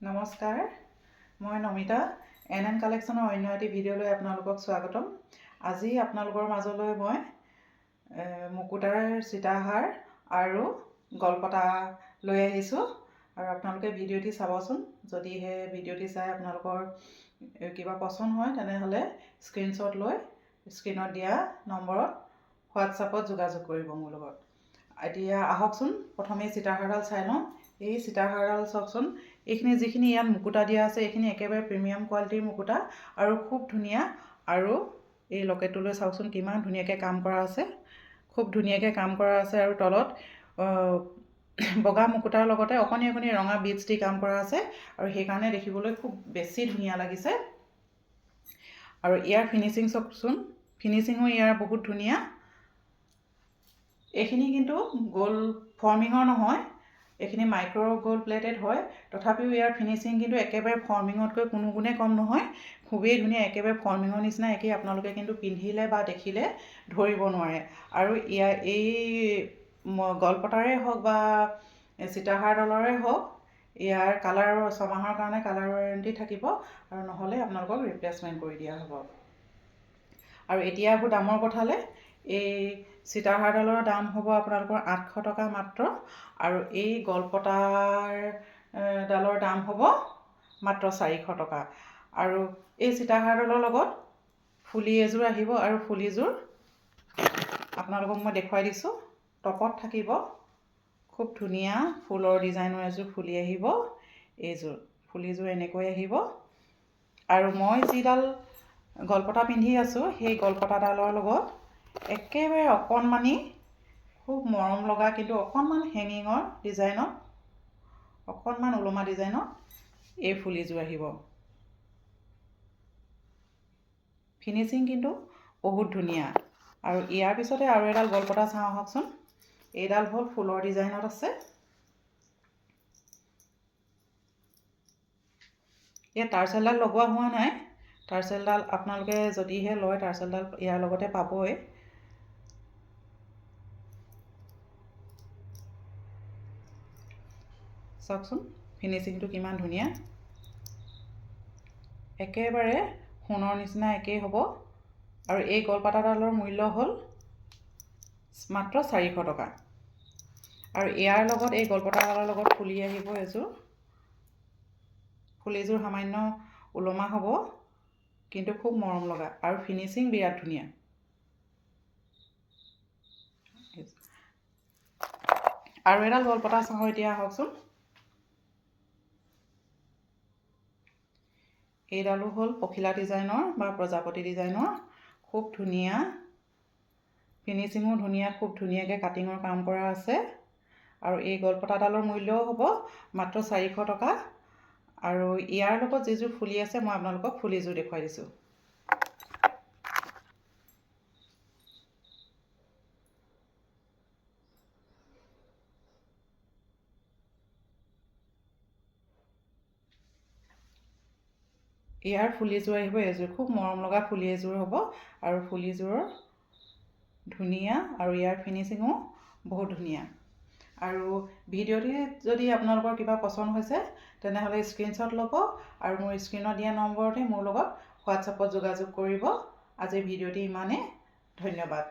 নমস্কাৰ, মই নমিতা এন কালেকশ্যনৰ অন্য এটি ভিডিঅ'লৈ আপোনালোকক স্বাগতম। আজি আপোনালোকৰ মাজলৈ মই মুকুতাৰ সীতাহাৰ আৰু গলপতা লৈ আহিছোঁ আৰু আপোনালোকে ভিডিঅ'টি চাবচোন। যদিহে ভিডিঅ'টি চাই আপোনালোকৰ কিবা পচন্দ হয় তেনেহ'লে স্ক্ৰীনশ্বট লৈ স্ক্ৰীনত দিয়া নম্বৰত হোৱাটছআপত যোগাযোগ কৰিব মোৰ লগত। এতিয়া আহকচোন, প্ৰথমে সীতাহাৰডাল চাই লওঁ। এই সীতাহাৰডাল চাওকচোন, এইখিনি যিখিনি ইয়াত মুকুতা দিয়া আছে এইখিনি একেবাৰে প্ৰিমিয়াম কোৱালিটিৰ মুকুতা আৰু খুব ধুনীয়া। আৰু এই লকেটটোলৈ চাওকচোন কিমান ধুনীয়াকৈ কাম কৰা আছে, খুব ধুনীয়াকৈ কাম কৰা আছে। আৰু তলত বগা মুকুতাৰ লগতে অকণি অকণি ৰঙা বিটছ দি কাম কৰা আছে আৰু সেইকাৰণে দেখিবলৈ খুব বেছি ধুনীয়া লাগিছে। আৰু ইয়াৰ ফিনিচিং চাওকচোন, ফিনিচিঙো ইয়াৰ বহুত ধুনীয়া। এইখিনি কিন্তু গ'ল্ড ফৰ্মিঙৰ নহয়, এইখিনি মাইক্ৰ' গ'ল্ড প্লেটেড হয়। তথাপিও ইয়াৰ ফিনিচিং কিন্তু একেবাৰে ফৰ্মিঙতকৈ কোনো গুণে কম নহয়, খুবেই ধুনীয়া, একেবাৰে ফৰ্মিঙৰ নিচিনা একেই। আপোনালোকে কিন্তু পিন্ধিলে বা দেখিলে ধৰিব নোৱাৰে। আৰু এই গলপতাৰে হওক বা সীতাহাৰডালৰে হওক, ইয়াৰ কালাৰ 6 মাহৰ কাৰণে কালাৰ ৱাৰেণ্টি থাকিব আৰু নহ'লে আপোনালোকক ৰিপ্লেচমেণ্ট কৰি দিয়া হ'ব। আৰু এতিয়া আহোঁ দামৰ কথালৈ। এই সীতাহাৰডালৰ দাম হ'ব আপোনালোকৰ 800 টকা মাত্ৰ, আৰু এই গলপতাৰ ডালৰ দাম হ'ব মাত্ৰ 400 টকা। আৰু এই সীতাহাৰডালৰ লগত ফুলি এযোৰ আহিব, আৰু ফুলিযোৰ আপোনালোকক মই দেখুৱাই দিছোঁ। টপত থাকিব খুব ধুনীয়া ফুলৰ ডিজাইনৰ এযোৰ ফুলি আহিব। এইযোৰ ফুলিযোৰ এনেকৈ আহিব। আৰু মই যিডাল গলপতা পিন্ধি আছোঁ সেই গলপতাডালৰ লগত একেবাৰে অকণমানি, খুব মৰম লগা কিন্তু অকণমান হেঙিঙৰ ডিজাইনত, অকণমান ওলমা ডিজাইনত এই ফুলিযোৰ আহিব। ফিনিচিং কিন্তু বহুত ধুনীয়া। আৰু ইয়াৰ পিছতে আৰু এডাল গলপতা চাওঁ আহকচোন। এইডাল হ'ল ফুলৰ ডিজাইনত আছে। ইয়াত টাৰ্চেলডাল লগোৱা হোৱা নাই। টাৰ্চেলডাল আপোনালোকে যদিহে লয় টাৰ্চেলডাল ইয়াৰ লগতে পাবই। চাওকচোন ফিনিচিংটো কিমান ধুনীয়া, একেবাৰে সোণৰ নিচিনা একেই হ'ব। আৰু এই গলপতাডালৰ মূল্য হ'ল মাত্ৰ 400 টকা। আৰু ইয়াৰ লগত এই গলপতাডালৰ লগত ফুলি আহিব এযোৰ। ফুলিযোৰ সামান্য ওলমা হ'ব কিন্তু খুব মৰম লগা, আৰু ফিনিচিং বিৰাট ধুনীয়া। আৰু এডাল গলপতা চাওঁ এতিয়া আহকচোন। এইডালো হ'ল পখিলা ডিজাইনৰ বা প্ৰজাপতি ডিজাইনৰ, খুব ধুনীয়া। ফিনিচিঙো ধুনীয়া, খুব ধুনীয়াকৈ কাটিঙৰ কাম কৰা আছে। আৰু এই গলপতাডালৰ মূল্যও হ'ব মাত্ৰ 400 টকা। আৰু ইয়াৰ লগত যিযোৰ ফুলি আছে মই আপোনালোকক ফুলিযোৰ দেখুৱাই দিছোঁ। ইয়াৰ ফুলিযোৰ আহিব এযোৰ, খুব মৰম লগা ফুলি এযোৰ হ'ব। আৰু ফুলিযোৰ ধুনীয়া আৰু ইয়াৰ ফিনিচিঙো বহুত ধুনীয়া। আৰু ভিডিঅ'টি যদি আপোনালোকৰ কিবা পচন্দ হৈছে তেনেহ'লে স্ক্ৰীনশ্বট ল'ব আৰু মোৰ স্ক্ৰীনত দিয়া নম্বৰতে মোৰ লগত হোৱাটছআপত যোগাযোগ কৰিব। আজিৰ ভিডিঅ'টি ইমানেই, ধন্যবাদ।